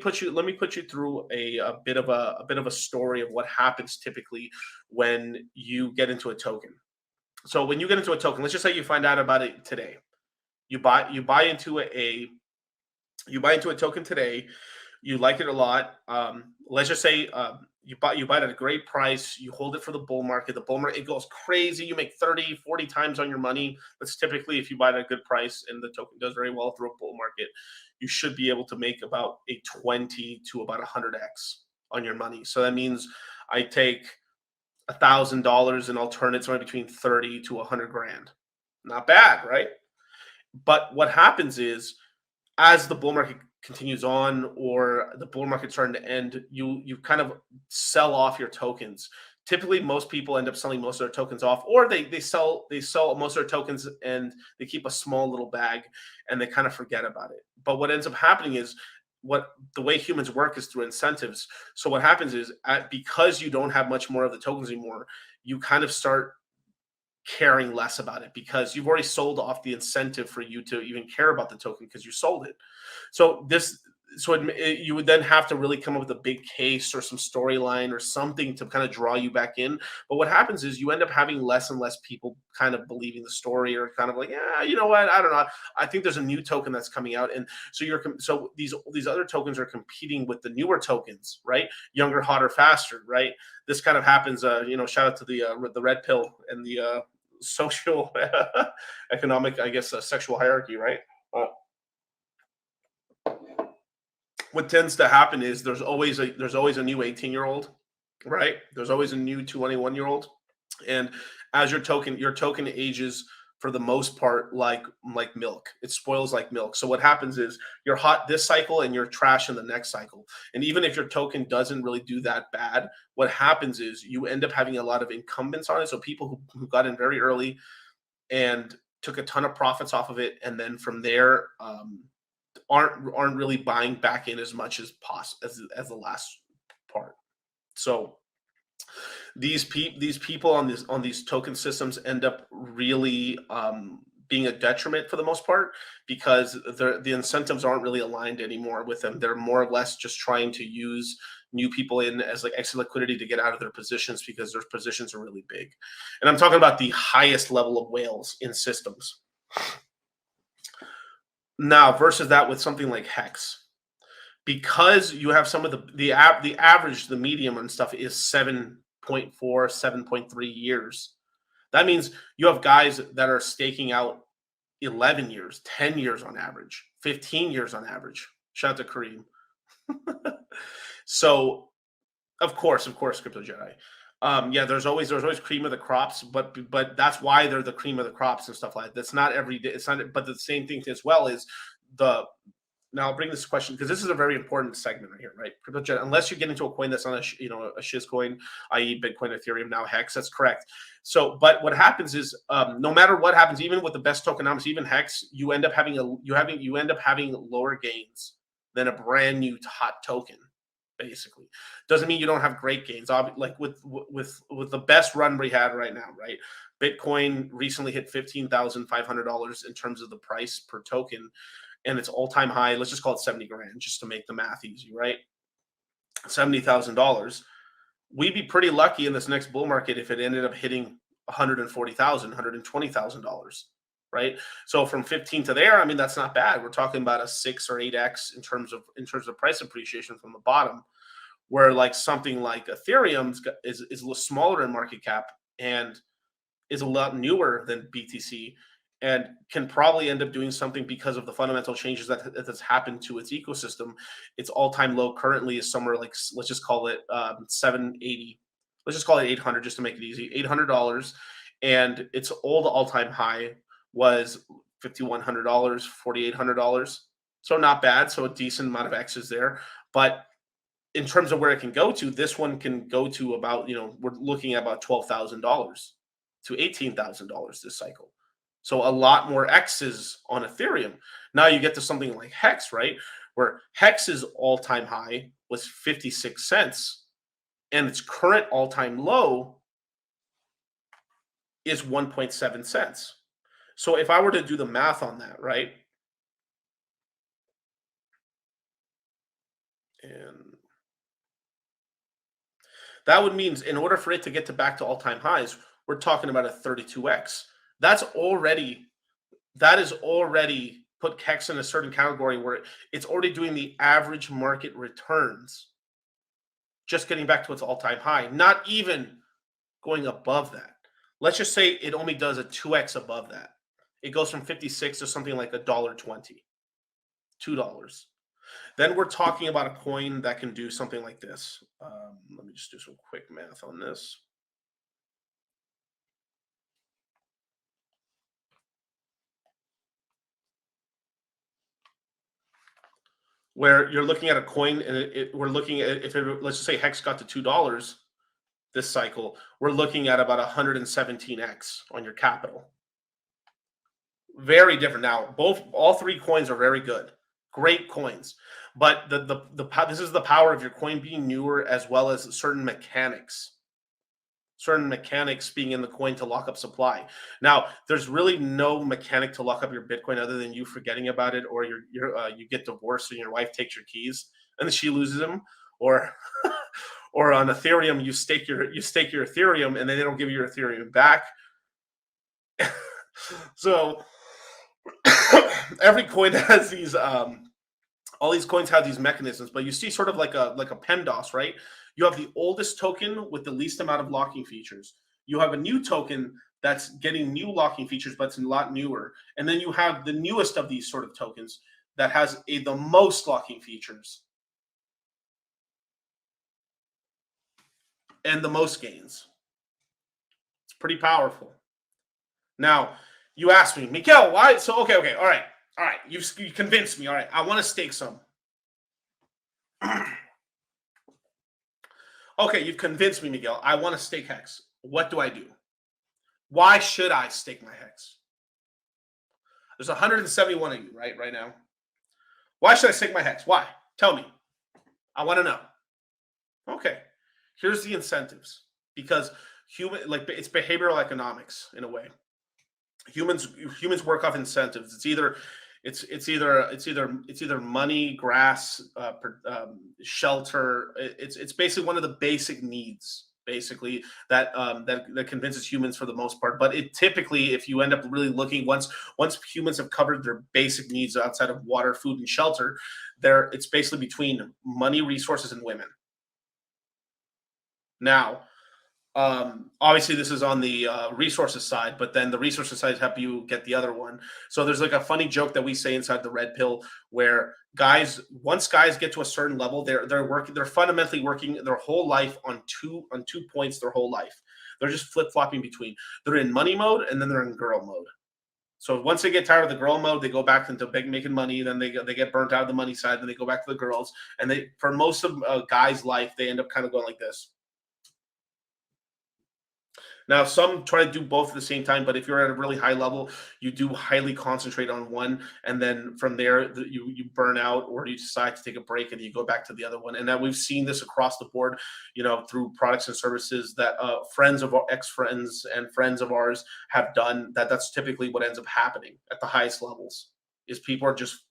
put you through a bit of a story of what happens typically when you get into a token. So when you get into a token, let's just say you find out about it today. You buy into a token today. You like it a lot. Let's just say you buy it at a great price. You hold it for the bull market. The bull market, it goes crazy. You make 30, 40 times on your money. That's typically if you buy it at a good price and the token does very well through a bull market, you should be able to make about a 20 to about 100x on your money. So that means I take $1,000 and I'll turn it somewhere between 30 to 100 grand. Not bad, right? But what happens is, as the bull market continues on or the bull market's starting to end, you kind of sell off your tokens. Typically, most people end up selling most of their tokens off, or they sell most of their tokens and they keep a small little bag and they kind of forget about it. But what ends up happening is, what the way humans work is through incentives. So what happens is, because you don't have much more of the tokens anymore, you kind of start caring less about it because you've already sold off the incentive for you to even care about the token because you sold it. You would then have to really come up with a big case or some storyline or something to kind of draw you back in. But what happens is you end up having less and less people kind of believing the story, or kind of like, yeah, you know what? I don't know. I think there's a new token that's coming out, and so these other tokens are competing with the newer tokens, right? Younger, hotter, faster, right? This kind of happens. Shout out to the red pill and the social economic, I guess, sexual hierarchy, right? Uh, what tends to happen is there's always a new 18-year-old, right? There's always a new 21-year-old, and as your token ages, for the most part, like milk. It spoils like milk. So what happens is, you're hot this cycle and you're trash in the next cycle. And even if your token doesn't really do that bad, what happens is you end up having a lot of incumbents on it. So people who got in very early and took a ton of profits off of it, and then from there, aren't really buying back in as much as the last part. So these people on these token systems end up really being a detriment for the most part, because the incentives aren't really aligned anymore with them. They're more or less just trying to use new people in as like extra liquidity to get out of their positions, because their positions are really big. And I'm talking about the highest level of whales in systems. Now, versus that with something like Hex, because you have some of the average, the medium and stuff is 7.4, 7.3 years. That means you have guys that are staking out 11 years, 10 years on average, 15 years on average. Shout out to Kareem. So of course, Crypto Jedi. Yeah, there's always cream of the crops, but that's why they're the cream of the crops and stuff like that. That's not every day. It's not, but the same thing as well is the. Now I'll bring this question because this is a very important segment right here, right? Crypto Jedi, unless you get into a coin that's not a shiz coin, i.e., Bitcoin, Ethereum, now Hex. That's correct. So, but what happens is, no matter what happens, even with the best tokenomics, even Hex, you end up having lower gains than a brand new hot token. Basically, doesn't mean you don't have great gains. Like with the best run we had right now, right? Bitcoin recently hit $15,500 in terms of the price per token, and its all-time high. Let's just call it 70 grand, just to make the math easy, right? $70,000. We'd be pretty lucky in this next bull market if it ended up hitting $140,000, $120,000, right? So from 15 to there, I mean, that's not bad. We're talking about a 6 or 8x in terms of price appreciation from the bottom, where like something like Ethereum is a little smaller in market cap and is a lot newer than BTC, and can probably end up doing something because of the fundamental changes that's happened to its ecosystem. Its all-time low currently is somewhere like, let's just call it 780. Let's just call it 800 just to make it easy. $800, and its old all-time high was $5,100, $4,800. So not bad. So a decent amount of X's there. But in terms of where it can go to, this one can go to about, we're looking at about $12,000 to $18,000 this cycle. So a lot more X's on Ethereum. Now you get to something like Hex, right? Where Hex's all-time high was 56 cents and its current all-time low is 1.7 cents. So if I were to do the math on that, right? That would mean in order for it to get to back to all-time highs, we're talking about a 32x. That's already that is already put Hex in a certain category where it's already doing the average market returns, just getting back to its all-time high, not even going above that. Let's just say it only does a 2x above that. It goes from 56 to something like $1.20, $2. Then we're talking about a coin that can do something like this. Let me just do some quick math on this. Where you're looking at a coin, and we're looking at, if it, let's just say Hex got to $2 this cycle, we're looking at about 117x on your capital. Very different. Now, all three coins are very good, great coins, but this is the power of your coin being newer, as well as certain mechanics being in the coin to lock up supply. Now, there's really no mechanic to lock up your Bitcoin other than you forgetting about it, or you get divorced and your wife takes your keys and then she loses them, or or on Ethereum you stake your Ethereum and then they don't give you your Ethereum back. So every coin has these all these coins have these mechanisms, but you see sort of like a PEMDAS, right? You have the oldest token with the least amount of locking features. You have a new token that's getting new locking features, but it's a lot newer. And then you have the newest of these sort of tokens that has the most locking features and the most gains. It's pretty powerful. Now, you asked me, Miguel, why? So, okay, all right. You convinced me. All right, I want to stake some. Okay, you've convinced me, Miguel. I want to stake Hex. What do I do? Why should I stake my Hex? There's 171 of you, right now. Why should I stake my Hex? Why? Tell me. I want to know. Okay, here's the incentives. Because it's behavioral economics in a way. Humans work off incentives. It's either money, grass, shelter. It's basically one of the basic needs, basically that convinces humans for the most part. But it typically, if you end up really looking, once humans have covered their basic needs outside of water, food, and shelter, it's basically between money, resources, and women. Now, obviously this is on the resources side, but then the resources side help you get the other one. So there's like a funny joke that we say inside the Red Pill, where once guys get to a certain level, they're fundamentally working their whole life on two points their whole life. They're just flip-flopping between. They're in money mode and then they're in girl mode. So once they get tired of the girl mode, they go back into making money. Then they get burnt out of the money side. Then they go back to the girls. And for most of a guy's life, they end up kind of going like this. Now, some try to do both at the same time, but if you're at a really high level, you do highly concentrate on one, and then from there you burn out, or you decide to take a break and you go back to the other one. And then we've seen this across the board, through products and services that friends of our ex-friends and friends of ours have done. That's typically what ends up happening at the highest levels. Is people are just